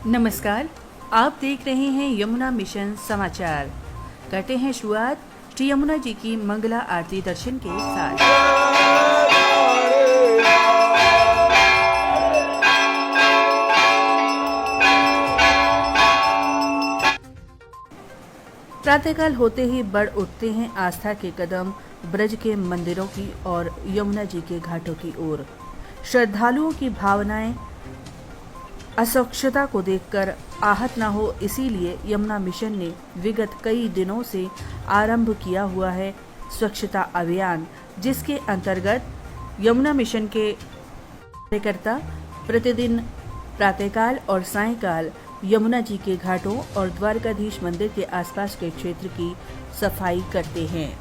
नमस्कार, आप देख रहे हैं यमुना मिशन समाचार। करते हैं शुरुआत श्री यमुना जी की मंगला आरती दर्शन के साथ। प्रातःकाल होते ही बढ़ उठते हैं आस्था के कदम ब्रज के मंदिरों की और यमुना जी के घाटों की ओर। श्रद्धालुओं की भावनाएं अस्वच्छता को देखकर आहत न हो, इसीलिए यमुना मिशन ने विगत कई दिनों से आरंभ किया हुआ है स्वच्छता अभियान, जिसके अंतर्गत यमुना मिशन के कार्यकर्ता प्रतिदिन प्रातःकाल और सायंकाल यमुना जी के घाटों और द्वारकाधीश मंदिर के आसपास के क्षेत्र की सफाई करते हैं।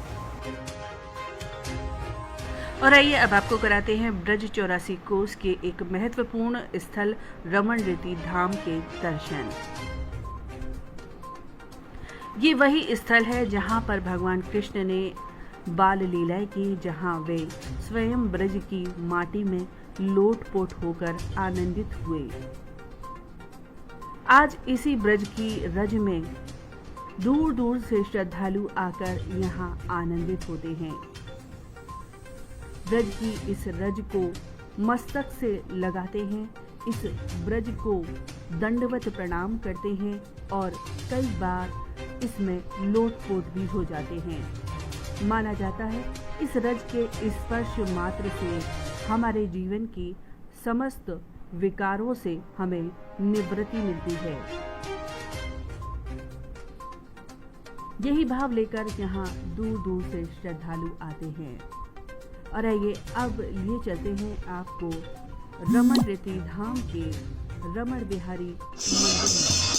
और आइए अब आपको कराते हैं ब्रज 84 कोस के एक महत्वपूर्ण स्थल रमण रीति धाम के दर्शन। ये वही स्थल है जहां पर भगवान कृष्ण ने बाल लीलाएं की, जहां वे स्वयं ब्रज की माटी में लोटपोट होकर आनंदित हुए। आज इसी ब्रज की रज में दूर दूर से श्रद्धालु आकर यहाँ आनंदित होते हैं। ब्रज की इस रज को मस्तक से लगाते हैं, इस ब्रज को दंडवत प्रणाम करते हैं और कई बार इसमें लोटपोट भी हो जाते हैं। माना जाता है इस रज के स्पर्श मात्र से हमारे जीवन की समस्त विकारों से हमें निवृत्ति मिलती है। यही भाव लेकर यहाँ दूर दूर से श्रद्धालु आते हैं। और आइए अब लिए चलते हैं आपको रमण रीति धाम के रमण बिहारी मंदिर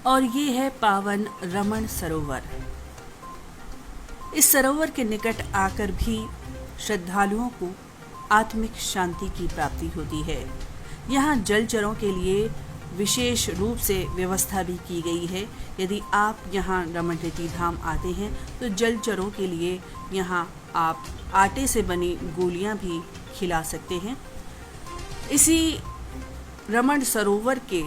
और ये है पावन रमण सरोवर। इस सरोवर के निकट आकर भी श्रद्धालुओं को आत्मिक शांति की प्राप्ति होती है। यहाँ जलचरों के लिए विशेष रूप से व्यवस्था भी की गई है। यदि आप यहाँ रमण रीति धाम आते हैं तो जलचरों के लिए यहाँ आप आटे से बनी गोलियाँ भी खिला सकते हैं। इसी रमण सरोवर के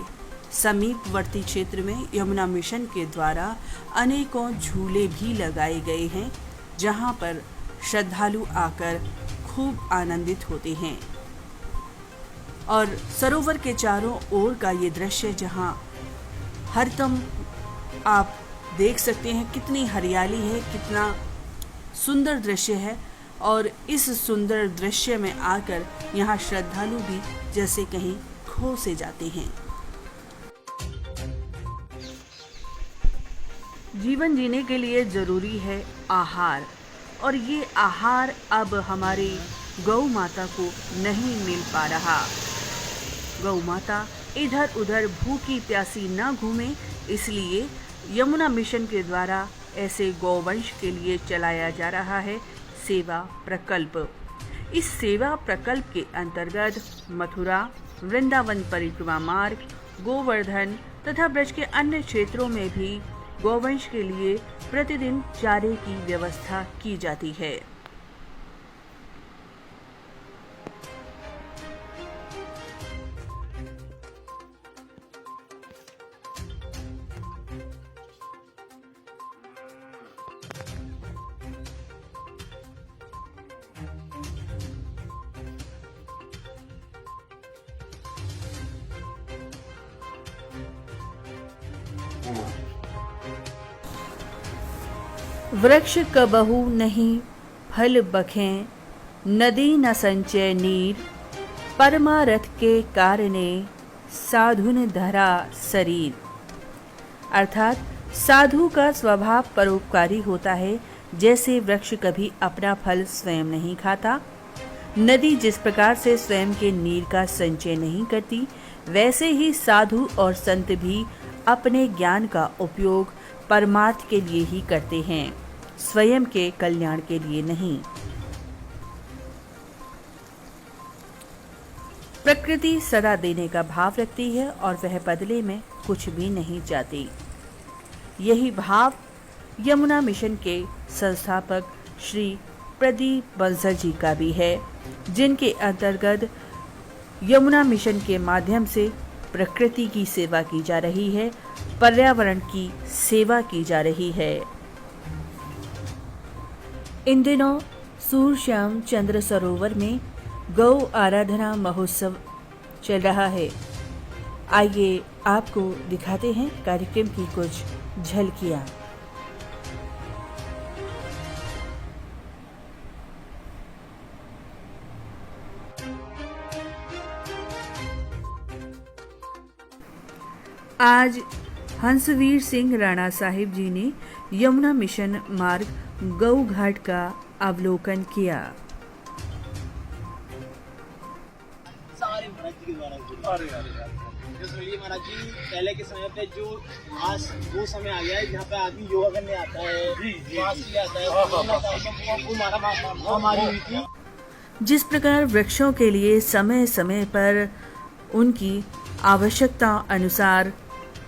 समीपवर्ती क्षेत्र में यमुना मिशन के द्वारा अनेकों झूले भी लगाए गए हैं, जहां पर श्रद्धालु आकर खूब आनंदित होते हैं। और सरोवर के चारों ओर का ये दृश्य जहां हरदम आप देख सकते हैं कितनी हरियाली है, कितना सुंदर दृश्य है। और इस सुंदर दृश्य में आकर यहाँ श्रद्धालु भी जैसे कहीं खो से जाते हैं। जीवन जीने के लिए जरूरी है आहार, और ये आहार अब हमारी गौ माता को नहीं मिल पा रहा। गौ माता इधर उधर भूखी प्यासी ना घूमे, इसलिए यमुना मिशन के द्वारा ऐसे गौवंश के लिए चलाया जा रहा है सेवा प्रकल्प। इस सेवा प्रकल्प के अंतर्गत मथुरा, वृंदावन परिक्रमा मार्ग, गोवर्धन तथा ब्रज के अन्य क्षेत्रों में भी गौवंश के लिए प्रतिदिन चारे की व्यवस्था की जाती है। वृक्ष कबहु नहीं फल बखें, नदी न संचय नीर, परमारथ के कारणे साधुन धरा शरीर। अर्थात साधु का स्वभाव परोपकारी होता है। जैसे वृक्ष कभी अपना फल स्वयं नहीं खाता, नदी जिस प्रकार से स्वयं के नीर का संचय नहीं करती, वैसे ही साधु और संत भी अपने ज्ञान का उपयोग परमार्थ के लिए ही करते हैं, स्वयं के कल्याण के लिए नहीं। प्रकृति सदा देने का भाव रखती है और वह बदले में कुछ भी नहीं चाहती। यही भाव यमुना मिशन के संस्थापक श्री प्रदीप बंसल जी का भी है, जिनके अंतर्गत यमुना मिशन के माध्यम से प्रकृति की सेवा की जा रही है, पर्यावरण की सेवा की जा रही है। इन दिनों सूर्यश्याम चंद्र सरोवर में गौ आराधना महोत्सव चल रहा है। आइए आपको दिखाते हैं कार्यक्रम की कुछ झलकियां। आज हंसवीर सिंह राणा साहिब जी ने यमुना मिशन मार्ग गौ घाट का अवलोकन किया। महाराज जी, पहले के समय पे जो आज वो समय आ गया है जहाँ पे आदमी योगा करने आता है, हमारी हुई थी। जिस प्रकार वृक्षों के लिए समय समय पर उनकी आवश्यकता अनुसार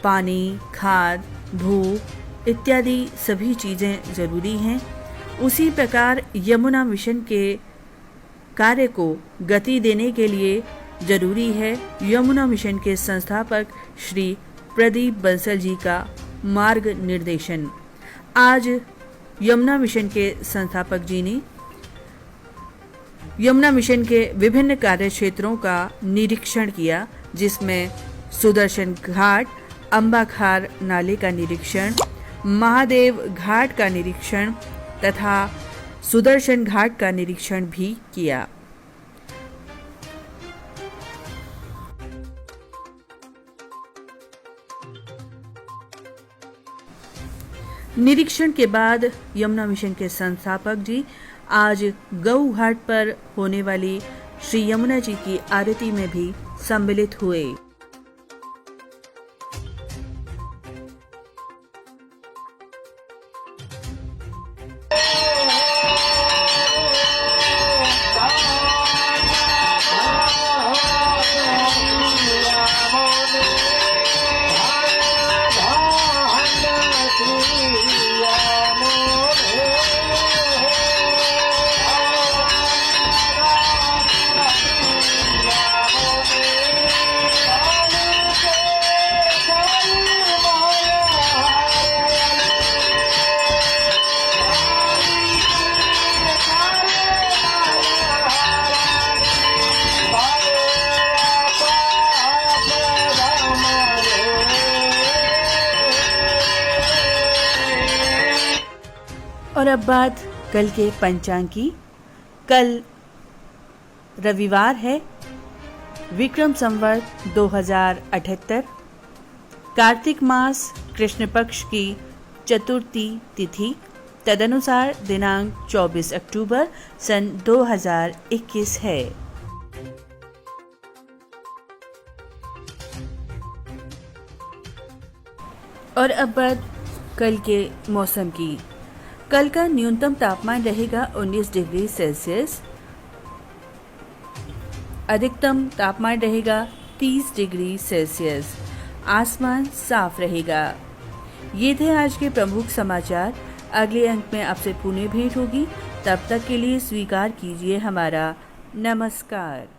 पानी, खाद, धूप इत्यादि सभी चीजें जरूरी हैं, उसी प्रकार यमुना मिशन के कार्य को गति देने के लिए जरूरी है यमुना मिशन के संस्थापक श्री प्रदीप बंसल जी का मार्ग निर्देशन। आज यमुना मिशन के संस्थापक जी ने यमुना मिशन के विभिन्न कार्य क्षेत्रों का निरीक्षण किया, जिसमें सुदर्शन घाट, अंबाखार नाले का निरीक्षण, महादेव घाट का निरीक्षण तथा सुदर्शन घाट का निरीक्षण भी किया। निरीक्षण के बाद यमुना मिशन के संस्थापक जी आज गौ घाट पर होने वाली श्री यमुना जी की आरती में भी सम्मिलित हुए। और अब बात कल के पंचांग की। कल रविवार है, विक्रम संवत 2078, कार्तिक मास कृष्ण पक्ष की चतुर्थी तिथि, तदनुसार दिनांक 24 अक्टूबर सन 2021 है। और अब बात कल के मौसम की। कल का न्यूनतम तापमान रहेगा 19 डिग्री सेल्सियस, अधिकतम तापमान रहेगा 30 डिग्री सेल्सियस। आसमान साफ रहेगा। ये थे आज के प्रमुख समाचार। अगले अंक में आपसे पुनः भेंट होगी। तब तक के लिए स्वीकार कीजिए हमारा नमस्कार।